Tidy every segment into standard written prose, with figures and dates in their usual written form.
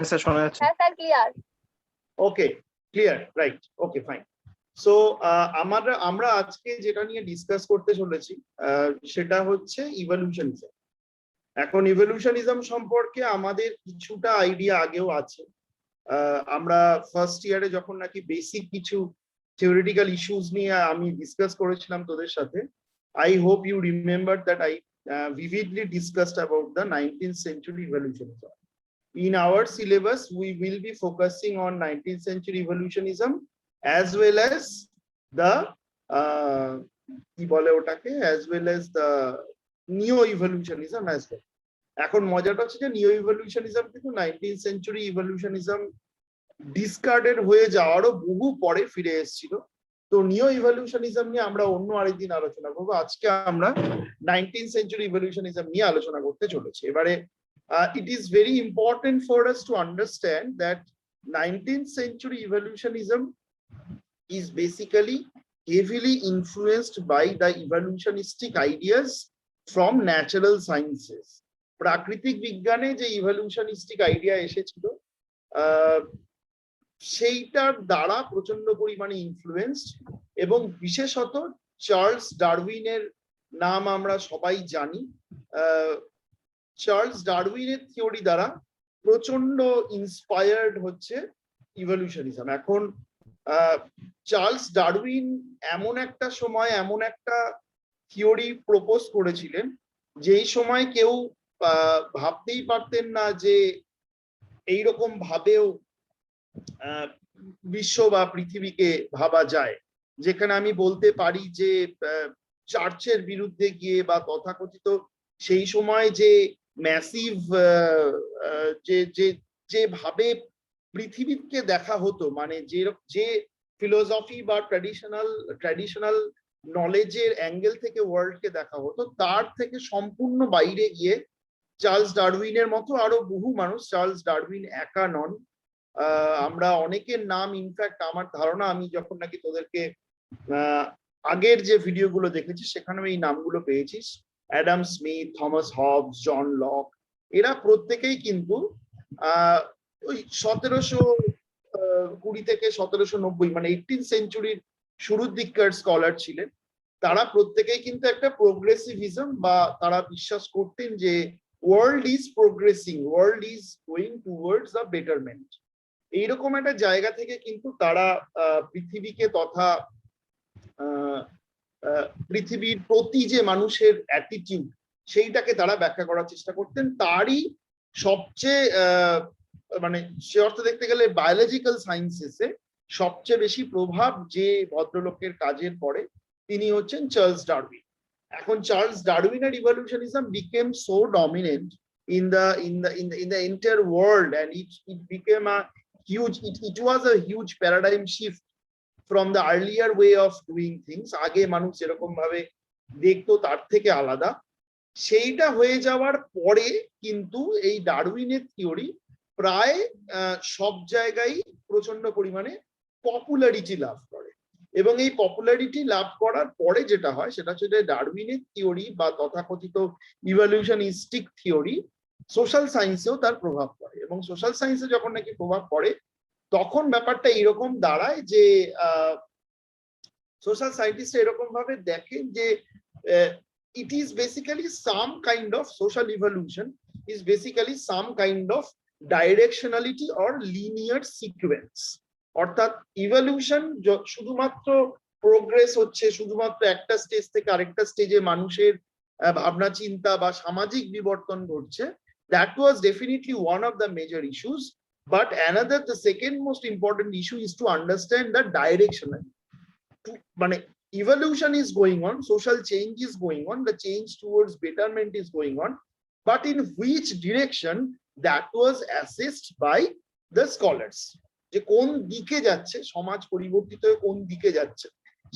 Sir শোনা যাচ্ছে। হ্যাঁ sir clear. Okay clear right okay fine. So আমরা আজকে যেটা নিয়ে ডিসকাস করতে চলেছি সেটা হচ্ছে ইভলিউশনিজম। এখন ইভলিউশনিজম সম্পর্কে আমাদের কিছুটা আইডিয়া আগেও আছে। আমরা ফার্স্ট ইয়ারে যখন নাকি বেসিক কিছু থিওরিটিক্যাল ইস্যুস নিয়ে আমি ডিসকাস করেছিলাম তোদের সাথে, I hope you remember that I vividly discussed about the 19th century evolutionism. In our syllabus, we will be focusing on 19th century evolutionism as well as the as well as the neo-evolutionism as well. এখন মজাটা হচ্ছে যে নিও ইভলিউশনিজম কিন্তু 19th century evolutionism discarded হয়ে যাওয়ারও বহু পরে ফিরে এসেছিল। তো নিও ইভলিউশনিজম নিয়ে আমরা অন্য আরেকদিন আলোচনা করবো। আজকে আমরা 19th century evolutionism নিয়ে আলোচনা করতে চলেছি। এবারে it is very important for us to understand that 19th century evolutionism is basically heavily influenced by the evolutionistic ideas from natural sciences. প্রাকৃতিক বিজ্ঞানে যে ইভলিউশনিস্টিক আইডিয়া এসেছিল সেইটার দ্বারা প্রচন্ড পরিমাণে ইনফ্লুয়েন্সড, এবং বিশেষত চার্লস ডারউইনের নাম আমরা সবাই জানি। চার্লস ডারউইনের থিওরি দ্বারা প্রচন্ড ইন্সপায়ার্ড হচ্ছে ইভলিউশনিজম। এখন চার্লস ডারউইন এমন একটা সময় এমন একটা থিওরি প্রপোজ করেছিলেন যেই সময় কেউ ভাবতেই পারতেন না যে এইরকম ভাবেও বিশ্ব বা পৃথিবীকে ভাবা যায়, যেখানে আমি বলতে পারি যে চার্চের বিরুদ্ধে গিয়ে বা তথাকথিত সেই সময় যে ম্যাসিভ যেভাবে পৃথিবীকে দেখা হতো, মানে যে ফিলোসফি বা ট্র্যাডিশনাল নলেজের অ্যাঙ্গেল থেকে ওয়ার্ল্ডকে দেখা হতো, তার থেকে সম্পূর্ণ বাইরে গিয়ে চার্লস ডারউইনের মতো আরো বহু মানুষ, চার্লস ডারউইন একা নন, আমরা অনেকের নাম, ইনফ্যাক্ট আমার ধারণা আমি যখন নাকি তোদেরকে আগের যে ভিডিওগুলো দেখেছি সেখানেও এই নামগুলো পেয়েছিস, Adam Smith, Thomas Hobbes, John Locke, এরা প্রত্যেকেই কিন্তু ওই 1720 থেকে 1790 মানে 18th সেঞ্চুরির শুরুর দিককার স্কলার ছিলেন। তারা প্রত্যেকেই কিন্তু একটা প্রোগ্রেসিভিজম বা তারা বিশ্বাস করতেন যে world is progressing, world is going towards the betterment. এইরকম একটা জায়গা থেকে কিন্তু তারা পৃথিবীকে তথা পৃথিবীর প্রতি যে মানুষের অ্যাটিটিউড সেইটাকে তারা ব্যাখ্যা করার চেষ্টা করতেন। তারই সবচেয়ে মানে সে অর্থে দেখতে গেলে বায়োলজিক্যাল সায়েন্সেসে সবচেয়ে বেশি প্রভাব যে ভদ্রলোকের কাজের পরে তিনি হচ্ছেন চার্লস ডারউইন। এখন Charles ডারউইনের ইভলিউশনিজম became so dominant in the entire world, and it became a huge, it was a huge paradigm shift from the earlier way of doing things. আগে মানুষ যেরকম ভাবে দেখতো তার থেকে আলাদা, সেইটা হয়ে যাওয়ার পরে কিন্তু এই ডারউইনের থিওরি প্রায় সব জায়গায় প্রচন্ড পরিমাণে পপুলারিটি লাভ করে, এবং এই পপুলারিটি লাভ করার পরে যেটা হয় সেটা হচ্ছে যে ডারউইনের থিওরি বা তথাকথিত ইভলিউশনিস্টিক থিওরি সোশ্যাল সায়েন্সেও তার প্রভাব পড়ে, এবং সোশ্যাল সায়েন্সে যখন নাকি প্রভাব পড়ে তখন ব্যাপারটা এরকম দাঁড়ায় যে সোশ্যাল সায়েন্টিস্ট এরকম ভাবে দেখেন যে it is basically some kind of social evolution is basically some kind of directionality or linear sequence. অর্থাৎ ইভলিউশন শুধুমাত্র প্রোগ্রেস হচ্ছে, শুধুমাত্র একটা স্টেজ থেকে আরেকটা স্টেজে মানুষের ভাবনা চিন্তা বা সামাজিক বিবর্তন ঘটছে, that was definitely one of the major issues, but another, the second most important issue is to understand the direction. মানে evolution is going on, social change is going on, the change towards betterment is going on, but in which direction, that was assessed by the scholars. যে কোন দিকে যাচ্ছে সমাজ, পরিবর্তিত হয়ে কোন দিকে যাচ্ছে,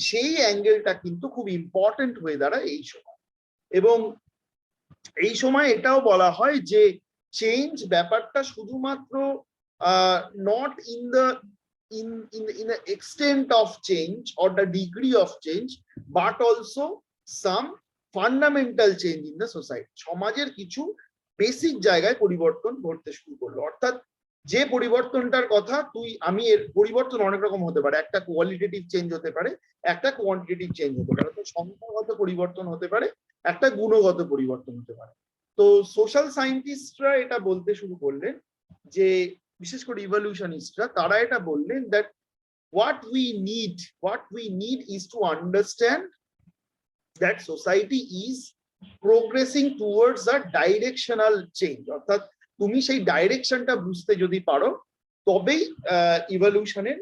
সেই অ্যাঙ্গেলটা কিন্তু খুব ইম্পর্টেন্ট হয়ে দাঁড়ায় এই সময়। এবং এই সময় এটাও বলা হয় যে চেঞ্জ ব্যাপারটা শুধুমাত্র not in the extent of change or the degree of change, but also some fundamental change in the society. সমাজের কিছু বেসিক জায়গায় পরিবর্তন ঘটতে শুরু করলো। অর্থাৎ যে পরিবর্তনটার কথা আমি এর পরিবর্তন অনেক রকম হতে পারে, একটা কোয়ালিটেটিভ চেঞ্জ হতে পারে, একটা কোয়ান্টিটেটিভ চেঞ্জ হতে পারে, তো সংখ্যাগত পরিবর্তন হতে পারে, একটা গুণগত পরিবর্তন হতে পারে। তো সোশ্যাল সায়েন্টিস্টরা এটা বলতে শুরু করলেন যে, বিশেষ করে ইভলিউশনিস্টরা, তারা এটা বললেন that what we need is to understand that society is progressing towards a directional change, অর্থাৎ তুমি সেই ডাইরেকশনটা বুঝতে যদি পারো তবেই ইভলিউশনের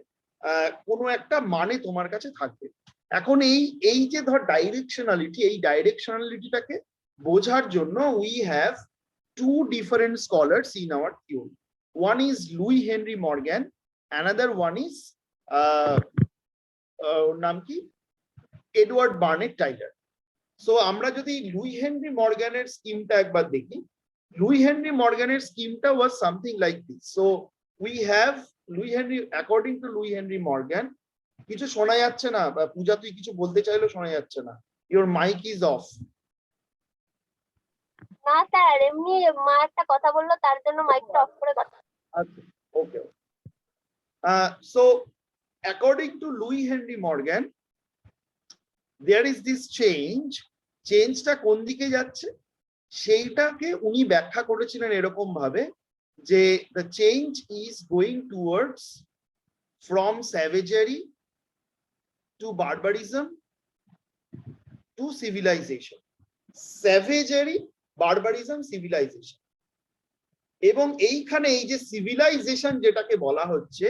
কোনো একটা মানে তোমার কাছে থাকবে। এখন এই যে ধর ডাইরেকশনালিটি, এই ডাইরেকশনালিটিটাকে বোঝার জন্য we have two different scholars in our theory. One is Louis Henry Morgan, another one is নাম কি, এডওয়ার্ড বার্নেট টাইলার। সো আমরা যদি লুই হেনরি মর্গ্যানের স্কিমটা একবার দেখি, লুই হেনরি মর্গ্যানের স্কিমটা was something like this. So we have Louis Henry, according to Luis Henry Morgan, কিছু শোনা যাচ্ছে না, পূজা তুই কিছু বলতে চাইলেও শোনা যাচ্ছে না, ইওর মাইক ইজ অফ। না স্যার, এমনি মা একটা কথা বললো তার জন্য মাইকটা অফ করে কথা। আচ্ছা, okay. So according to Louis Henry Morgan, there is this change, চেঞ্জটা কোন দিকে যাচ্ছে সেইটাকে উনি ব্যাখ্যা করেছিলেন এরকম ভাবে যে the change is going towards from savagery to barbarism to civilization, savagery, barbarism, civilization। এবং এইখানে এই যে সিভিলাইজেশন যেটাকে বলা হচ্ছে,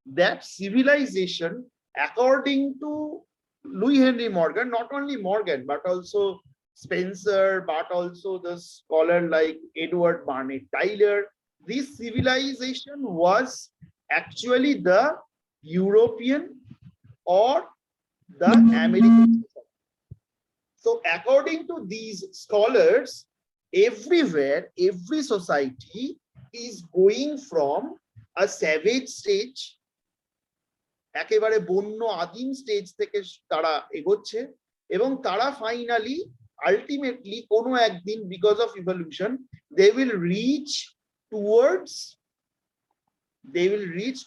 that civilization, according to Louis Henry Morgan, not only Morgan but also Spencer, but also the scholar like Edward Barnett Tyler, this civilization was actually the European or the American. So according to these scholars, everywhere, every society is going from a savage stage, একেবারে বন্য আদিম stage থেকে তারা এগোচ্ছে, এবং তারা finally ultimately কোনো একদিন because of evolution they will reach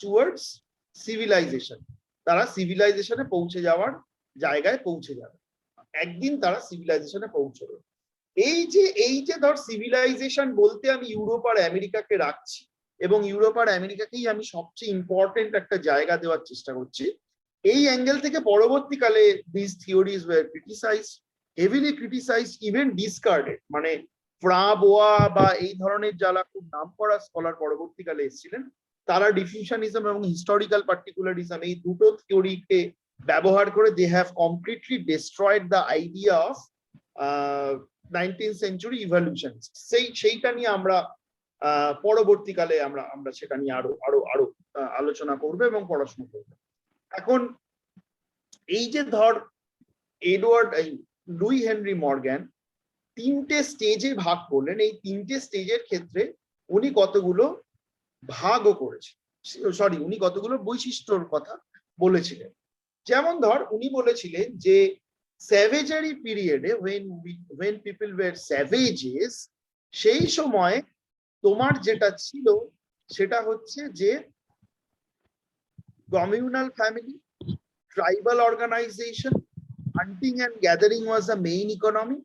towards civilization. তারা সিভিলাইজেশনে পৌঁছে যাওয়ার জায়গায় পৌঁছে যাবে, একদিন তারা সিভিলাইজেশনে পৌঁছবে। এই যে ধর সিভিলাইজেশন বলতে আমি ইউরোপ আর আমেরিকাকে রাখছি, এবং ইউরোপ আর আমেরিকাকেই আমি সবচেয়ে ইম্পর্টেন্ট একটা জায়গা দেওয়ার চেষ্টা করছি। এই অ্যাঙ্গেল থেকে পরবর্তীকালে this theories were criticized, heavily criticized, even discarded. মানে ফ্রা বোয়া বা এই ধরনের যারা খুব নামকরা স্কলার পরবর্তীকালে এসেছিলেন, তারা ডিফিউশনিজম এবং হিস্টোরিক্যাল পার্টিকুলারিজম এই দুটো থিওরিকে ব্যবহার করে they have completely destroyed the idea of 19th century evolution. সেইটা নিয়ে আমরা পরবর্তীকালে আমরা সেটা নিয়ে আরো আলোচনা করব এবং পড়াশোনা করব। এখন এই যে ধর লুই হেনরি মর্গ্যান তিনটে স্টেজে ভাগ করলেন, এই তিনটে স্টেজের ক্ষেত্রে উনি কতগুলো ভাগও করেছেন, উনি কতগুলো বৈশিষ্ট্যর কথা বলেছিলেন। যেমন ধর উনি বলেছিলেন যে স্যাভেজারি পিরিয়ডে when people were savages, সেই সময় তোমার যেটা ছিল সেটা হচ্ছে যে communal family, tribal organization, hunting and gathering was the main economy.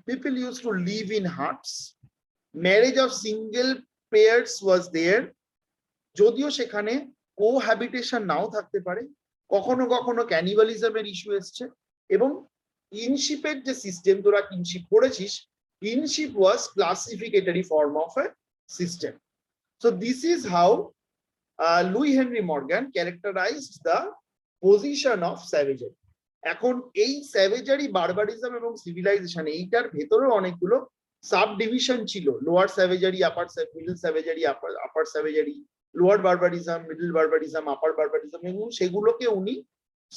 People used to live in huts. Marriage of single pairs was there. যদিও সেখানে কোহ্যাবিটেশন নাও থাকতে পারে, কখনো কখনো ক্যানিবালিজমের ইস্যু এসছে, এবং ইনশিপের যে সিস্টেম, তোরা ইনশিপ পড়েছিস, kinship was classificatory form of a system. So this is how Louis Henry Morgan characterized the position of savagery. এখন এই স্যাভেজারি, বারবারিজম এবং সিভিলাইজেশন, এইটার ভেতরেও অনেকগুলো সাব ডিভিশন ছিল, লোয়ার স্যাভেজারি, মিডল স্যাভেজারি, আপার স্যাভেজারি, লোয়ার বারবারিজম, মিডল বারবারিজম, আপার বারবারিজম, এবং সেগুলোকে উনি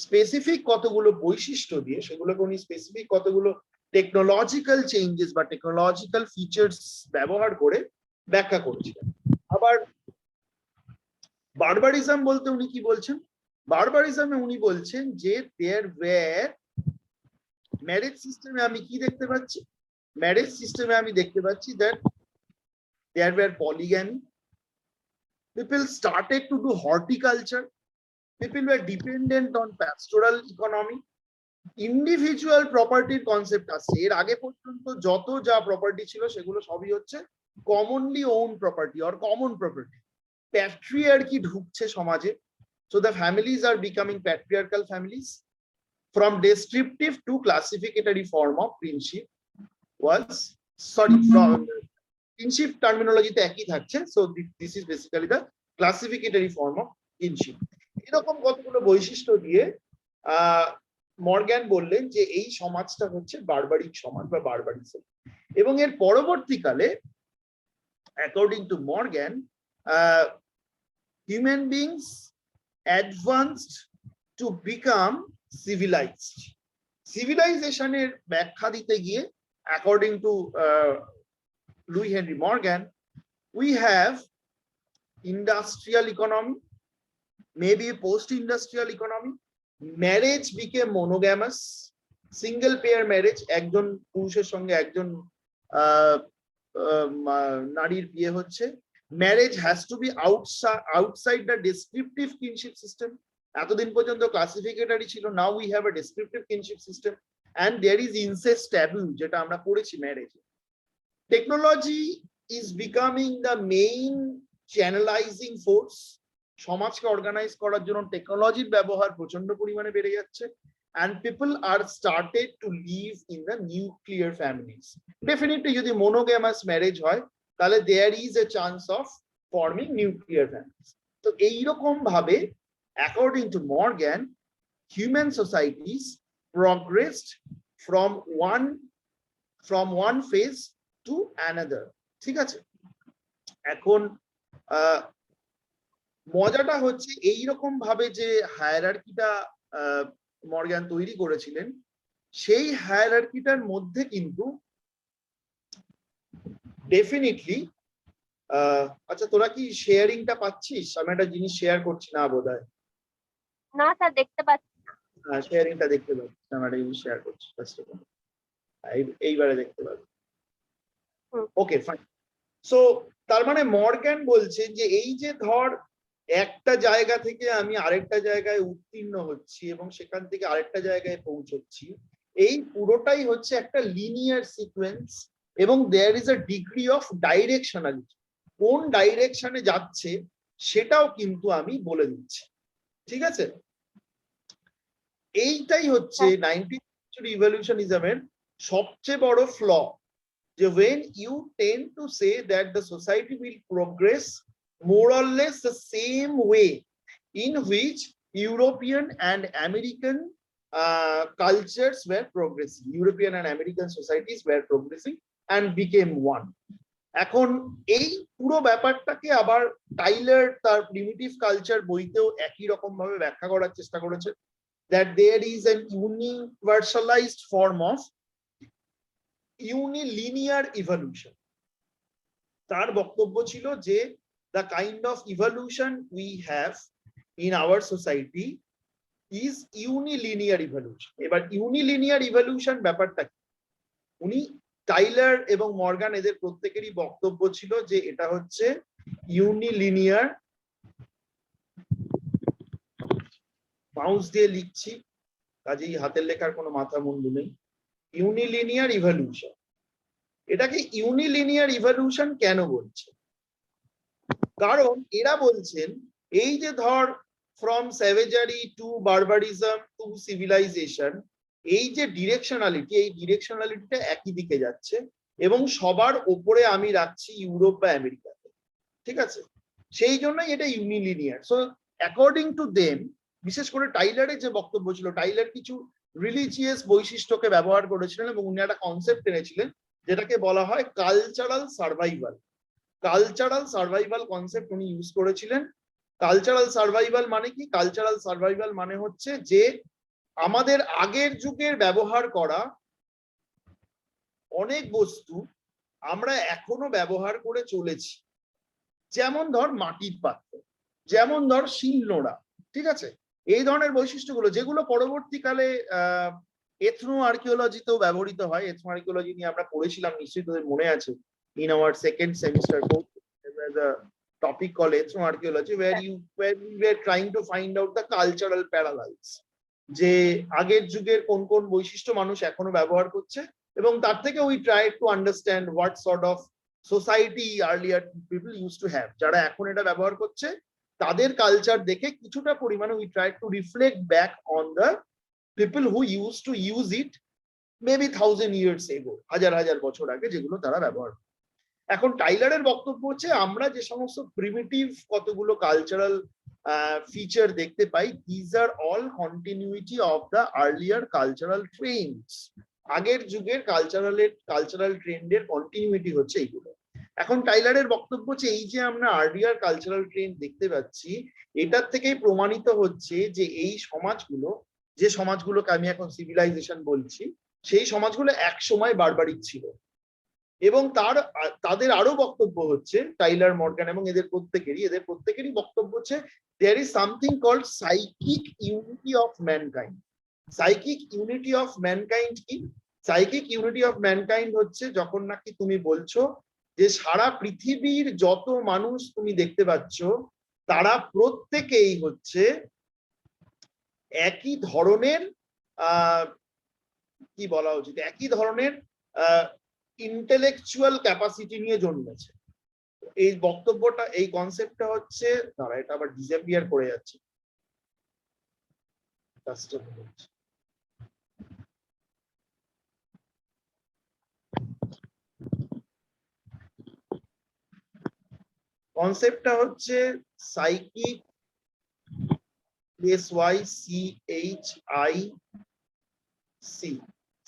স্পেসিফিক কতগুলো বৈশিষ্ট্য দিয়ে, সেগুলোকে উনি স্পেসিফিক কতগুলো টেকনোলজিক্যাল চেঞ্জেস বা টেকনোলজিক্যাল ফিচার্স ব্যবহার করে ব্যাখ্যা করেছিলেন। আবার বারবারিজম বলতে উনি কি বলছেন? বারবারিজমে উনি বলছেন যে দেয়ার ওয়্যার, ম্যারেজ সিস্টেমে আমি কি দেখতে পাচ্ছি? ম্যারেজ সিস্টেমে আমি দেখতে পাচ্ছি that there were polygamy, People started to do horticulture. People were dependent on pastoral economy. Individual প্রপার্টির কনসেপ্ট আসছে। এর আগে পর্যন্ত যত যা প্রপার্টি ছিল সেগুলো সবই হচ্ছে commonly own property or common property. Patriarchy ঢুকছে সমাজে। So the families are becoming patriarchal families. From descriptive to classificatory form of kinship was, sorry, from kinship terminology তে একই থাকছে। So this is basically the classificatory form of kinship. এরকম কতগুলো বৈশিষ্ট্য দিয়ে Morgan বললেন যে এই সমাজটা হচ্ছে বারবারিক সমাজ বা বারবারিজম। এবং এর পরবর্তীকালে according to Morgan human beings advanced to become civilized. সিভিলাইজেশনের ব্যাখ্যা দিতে গিয়ে according to Luis Henry Morgan, we have industrial economy, maybe post-industrial economy. Marriage became monogamous, single pair marriage, একজন পুরুষের সঙ্গে একজন নারীর বিয়ে হচ্ছে। Marriage has to be outside the descriptive kinship system. এতদিন পর্যন্ত ক্লাসিফিকেটরি ছিল, now we have a descriptive kinship system, and there is incest taboo যেটা আমরা পড়েছি ম্যারেজে। Technology is becoming the main channelizing force. সমাজকে অর্গানাইজ করার জন্য টেকনোলজির ব্যবহার প্রচন্ড পরিমাণে বেড়ে যাচ্ছে, and people are started to live in the nuclear families. Definitely যদি monogamous marriage হয় তাহলে there is a chance of forming nuclear families. তো এইরকম ভাবে according to Morgan, human societies progressed from one phase to another. ঠিক আছে, এখন মজাটা হচ্ছে এইরকম ভাবে যে হায়ারার্কিটা মর্গ্যান তৈরি করেছিলেন, সেই হায়ারার্কিটার মধ্যে কিন্তু ডেফিনিটলি আচ্ছা তোরা কি শেয়ারিংটা পাচ্ছিস? আমি একটা জিনিস শেয়ার করছি না বোধহয়। না স্যার, দেখতে পাচ্ছি না। হ্যাঁ, শেয়ারিংটা দেখতে পাচ্ছি, আমি একটা জিনিস শেয়ার করছি। এইবারে দেখতে পাবো। Okay fine. সো তার মানে মর্গ্যান বলছেন যে এই যে ধর একটা জায়গা থেকে আমি আরেকটা জায়গায় উত্তীর্ণ হচ্ছি এবং সেখান থেকে আরেকটা জায়গায় পৌঁছচ্ছি, এই পুরোটাই হচ্ছে একটা লিনিয়ার সিকোয়েন্স, এবং there is a degree of directionality. কোন ডাইরেকশনে যাচ্ছে সেটাও কিন্তু আমি বলে দিচ্ছি। ঠিক আছে, এইটাই হচ্ছে 19th century ইভলিউশনিজমের সবচেয়ে বড় ফ্ল, যে when you tend to say that the society will progress more or less the same way in which European and American cultures were progressing, European and American societies were progressing and became one. এখন এই পুরো ব্যাপারটাকে আবার Tyler তার primitive culture বইতেও একই রকম ভাবে ব্যাখ্যা করার চেষ্টা করেছে, that there is an universalized form of unilinear evolution. তার বক্তব্য ছিল যে the kind of evolution we have in our society is unilinear evolution. এবার unilinear evolution ব্যাপারটা কি? উনি টাইলার এবং মর্গান এদের প্রত্যেকেরই বক্তব্য ছিল যে এটা হচ্ছে ইউনিলিনিয়ার, মাউস দিয়ে লিখছি কাজেই হাতের লেখার কোনো মাথা মুন্ডু নেই। ইউনিলিনিয়ার ইভলিউশন। এটাকে ইউনিলিনিয়ার ইভলিউশন কেন বলছে? কারণ এরা বলছেন এই যে ধর ফ্রম স্যাভেজারি টু বারবারিজম টু সিভিলাইজেশন, এই যে ডিরেকশনালিটি, এই ডিরেকশনালিটিটা একই দিকে যাচ্ছে এবং সবার ওপরে আমি রাখছি ইউরোপ বা আমেরিকাতে। ঠিক আছে, সেই জন্যই এটা ইউনিলিনিয়ার। সো অ্যাকর্ডিং টু দেম, বিশেষ করে টাইলারের যে বক্তব্য ছিল, টাইলার কিছু রিলিজিয়াস বৈশিষ্ট্যকে ব্যবহার করেছিলেন এবং উনি একটা কনসেপ্ট এনেছিলেন যেটাকে বলা হয় cultural survival. Cultural survival concept উনি ইউজ করেছিলেন। কালচারাল সার্ভাইভাল মানে কি? কালচারাল সার্ভাইভাল মানে হচ্ছে যে আমাদের আগের যুগের ব্যবহার করা অনেক বস্তু আমরা এখনো ব্যবহার করে চলেছি, যেমন ধর মাটির পাত্র, যেমন ধর শিলনোড়া। ঠিক আছে, এই ধরনের বৈশিষ্ট্যগুলো যেগুলো পরবর্তীকালে এথনো আর্কিওলজিতেও ব্যবহৃত হয়। এথনো আর্কিওলজি নিয়ে আমরা পড়েছিলাম, নিশ্চয়ই তোদের মনে আছে, in our second semester course topic called ethnoarchaeology, where we were trying to find out the cultural parallels. যে আগের যুগের কোন কোন বৈশিষ্ট্য মানুষ এখনো ব্যবহার করছে, এবং তার থেকে we tried to understand what sort of society earlier people used to have. যারা এখন এটা ব্যবহার করছে তাদের কালচার দেখে কিছুটা পরিমাণে we tried to reflect back on the people who used to use it maybe 1000 years ago, হাজার হাজার বছর আগে যেগুলো তারা ব্যবহার। এখন টাইলারের বক্তব্য হচ্ছে আমরা যে সমস্ত প্রিমিটিভ কতগুলো কালচারাল ফিচার দেখতে পাই, these are all continuity of the earlier cultural trends. আগের যুগের কালচারাল ট্রেন্ডের কন্টিনিউইটি হচ্ছে এইগুলো। এখন টাইলারের বক্তব্য হচ্ছে এই যে আমরা আর্লিয়ার কালচারাল ট্রেন্ড দেখতে পাচ্ছি, এটার থেকেই প্রমাণিত হচ্ছে যে এই সমাজগুলো, যে সমাজগুলোকে আমি এখন সিভিলাইজেশন বলছি, সেই সমাজগুলো এক সময় বারবারিক ছিল। এবং তাদের আরো বক্তব্য হচ্ছে, টাইলার, মর্গান এবং এদের প্রত্যেকেরই বক্তব্য হচ্ছে there is something called psychic unity of mankind. Psychic unity of mankind কি? Psychic unity of mankind হচ্ছে যখন নাকি তুমি বলছো যে সারা পৃথিবীর যত মানুষ তুমি দেখতে পাচ্ছ তারা প্রত্যেকেই হচ্ছে একই ধরনের কি বলা উচিত, একই ধরনের ইন্টেলেকচুয়াল ক্যাপাসিটি নিয়ে জন্মেছে। এই বক্তব্যটা, এই কনসেপ্টটা হচ্ছে, দাঁড়া এটা আবার ডিসঅ্যাপিয়ার করে যাচ্ছে, কনসেপ্টটা হচ্ছে psychic, SYCHIC,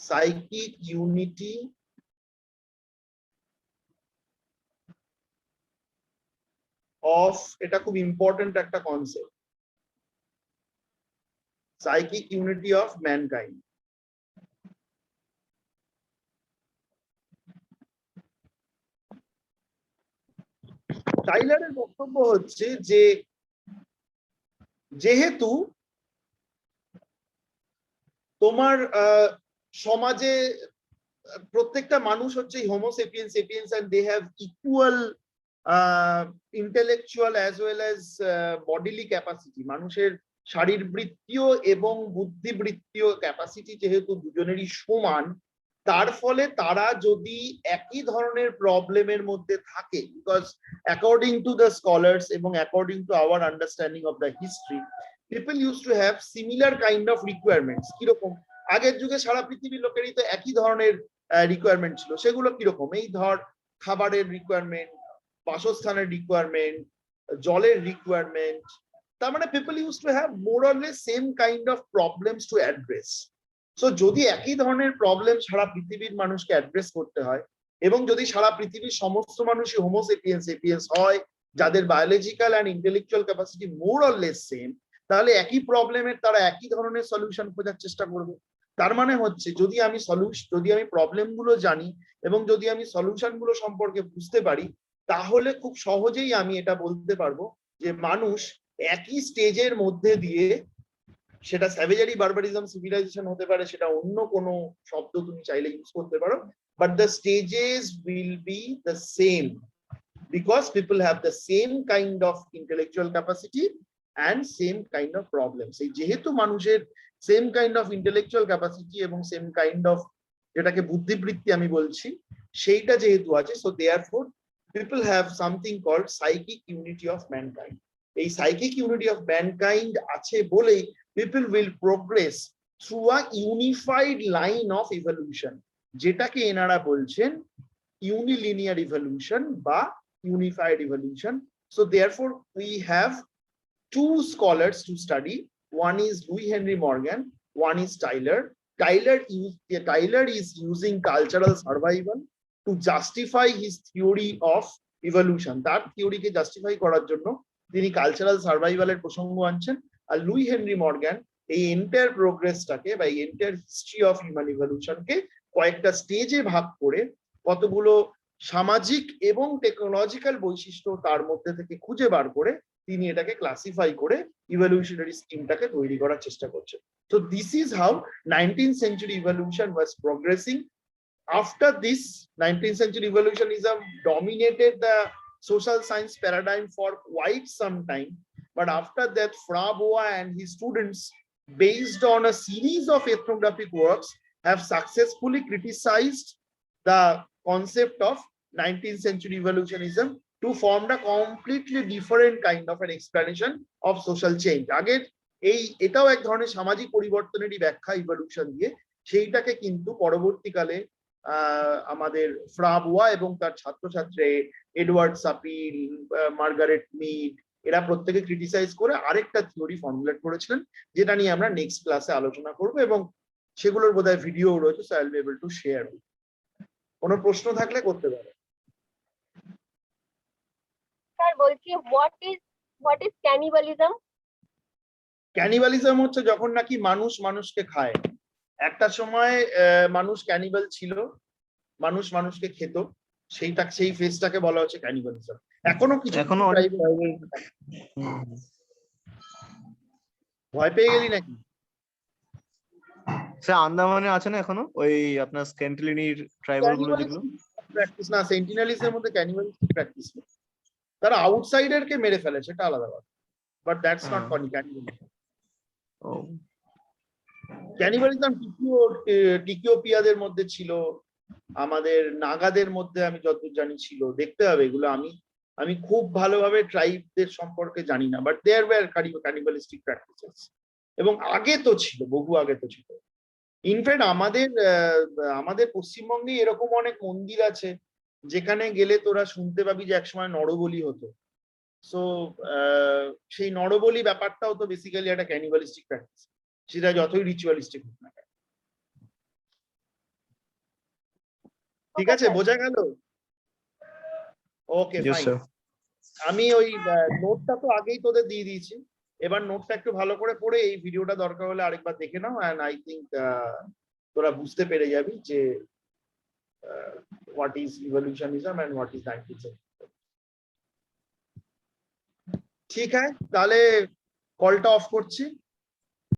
psychic unity of, এটা খুব ইম্পর্টেন্ট একটা concept, psychic unity of mankind. টাইলারের বক্তব্য হচ্ছে যে যেহেতু তোমার সমাজে প্রত্যেকটা মানুষ হচ্ছে homo sapiens and they have equal intellectual as well as bodily capacity, মানুষের শারীরবৃত্তীয় এবং বুদ্ধিবৃত্তীয় ক্যাপাসিটি যেহেতু দুজনেরই সমান, তার ফলে তারা যদি একই ধরনের প্রবলেমের মধ্যে থাকে, because according to the scholars এবং according to our understanding of the history, people use to have similar kind of requirements. কিরকম? আগের যুগে সারা পৃথিবীর লোকেরই তো একই ধরনের রিকোয়ারমেন্ট ছিল। সেগুলো কিরকম? এই ধর খাবারের রিকোয়ারমেন্ট, বাসস্থানের রিকোয়ারমেন্ট, জলের রিকোয়ারমেন্ট। তার মানে people use to have more or less same kind of problems to address. So যদি একই ধরনের প্রবলেম সারা পৃথিবীর মানুষকে অ্যাড্রেস করতে হয়, এবং যদি সারা পৃথিবীর সমস্ত মানুষই হোমোসেপিয়েন্স হয়, যাদের biological and intellectual capacity more or less same, তাহলে একই প্রবলেমের তারা একই ধরনের সলিউশন খোঁজার চেষ্টা করবে। তার মানে হচ্ছে যদি আমি প্রবলেমগুলো জানি এবং যদি আমি সলিউশনগুলো সম্পর্কে বুঝতে পারি, তাহলে খুব সহজেই আমি এটা বলতে পারবো যে মানুষ একই স্টেজের মধ্যে দিয়ে, সেটা স্যাভেজারি, বারবারিজম, সিভিলাইজেশন হতে পারে, সেটা অন্য কোনো শব্দ তুমি চাইলে ইউজ করতে পারো, but the stages will be the same because people have the same kind of intellectual capacity and same kind of problems. এই যেহেতু মানুষের same kind of intellectual capacity এবং সেম কাইন্ড অফ, যেটাকে বুদ্ধিবৃত্তি আমি বলছি, সেইটা যেহেতু আছে, so therefore people have something called psychic unity of mankind. এই সাইকিক ইউনিটি অফ ম্যানকাইন্ড আছে বলেই people will progress through a unified line of evolution, যেটাকে এনারা বলছেন unilinear evolution বা unified evolution. So therefore we have two scholars to study. One is Louis Henry Morgan, one is Tyler. Tyler is using cultural survival to justify his theory of evolution. তার থিওরিকে justify করার জন্য তিনি cultural সার্ভাইভালের প্রসঙ্গ আনছেন। আর Luis Henry Morgan এই entire প্রোগ্রেসটাকে বা এই entire history of human ইভলিউশনকে কয়েকটা স্টেজে ভাগ করে কতগুলো সামাজিক এবং টেকনোলজিক্যাল বৈশিষ্ট্য তার মধ্যে থেকে খুঁজে বার করে তিনি এটাকে ক্লাসিফাই করে ইভলিউশনারি স্কিমটাকে তৈরি করার চেষ্টা করছেন। So this is how 19th century evolution was progressing. After this 19th century evolutionism dominated the social science paradigm for quite some time. But after that, Fra Boa and his students, based on a series of ethnographic works, have successfully criticized the concept of 19th century evolutionism to form a completely different kind of an explanation of social change. আগের এটাও এক ধরনের সামাজিক পরিবর্তনেরই ব্যাখ্যা evolution দিয়ে, সেইটাকে কিন্তু পরবর্তীকালে আমাদের ফ্রা বোয়া এবং তার ছাত্রছাত্রী এডওয়ার্ড সাপিল, মার্গারেট মিড, এরা প্রত্যেকে ক্রিটিসাইজ করে আরেকটা থিওরি ফর্মুলেট করেছিলেন, যেটা নিয়ে আমরা নেক্সট ক্লাসে আলোচনা করব, এবং সেগুলোর বোধহয় ভিডিও রয়েছে, so I will be able to share. কোনো প্রশ্ন থাকলে করতে পারো। স্যার বলছি, হোয়াট ইজ ক্যানিবালিজম? ক্যানিবালিজম হচ্ছে যখন নাকি মানুষ মানুষকে খায়। একটা সময় মানুষ ক্যানিবাল ছিল, মানুষ মানুষকে খেত, সেই ফেজটাকে বলা হচ্ছে ক্যানিবালিজম। এখনো কিছু ভয় পেয়ে গেলি নাকি? স্যার আন্দামানে আছে না এখনো ওই আপনার স্ক্যান্টিলিনির ট্রাইবাল গুলো যেগুলো প্র্যাকটিস না, সেন্টিনেলিজমের মধ্যে ক্যানিবালিস্টিক প্র্যাকটিস না, তারা আউটসাইডারকে মেরে ফেলেছে, এটা আলাদা কথা, বাট দ্যাটস নট ক্যানিবালিজম। ও ক্যানিবালিজম টিকিওপিয়াদের মধ্যে ছিল, আমাদের নাগাদের মধ্যে আমি যতদূর জানি ছিল, দেখতে হবে এগুলো, আমি খুব ভালোভাবে ট্রাইবদের সম্পর্কে জানি না, বাট দেয়ার ওয়্যার ক্যানিবালিস্টিক প্র্যাকটিসেস, এবং আগে তো ছিল, বহু আগে তো ছিল। ইনফ্যাক্ট আমাদের পশ্চিমবঙ্গে এরকম অনেক মন্দির আছে যেখানে গেলে তোরা শুনতে পাবি যে একসময় নরবলি হতো। সো সেই নরবলি ব্যাপারটাও তো বেসিক্যালি একটা ক্যানিবালিস্টিক প্র্যাকটিস, সেটা যতই রিচুয়ালিস্টিক হোক না। ঠিক আছে, বোঝা গেল? Okay fine. আমি ওই নোটটা তো আগেই তোদের দিয়ে দিয়েছি, এবার নোটটা একটু ভালো করে পড়ে এই ভিডিওটা দরকার হলে আরেকবার দেখে নাও, এন্ড আই থিংক তোরা বুঝতে পেরে যাবি যে what is evolutionism and what is 19th century। ঠিক আছে, তাহলে কলটা অফ করছি।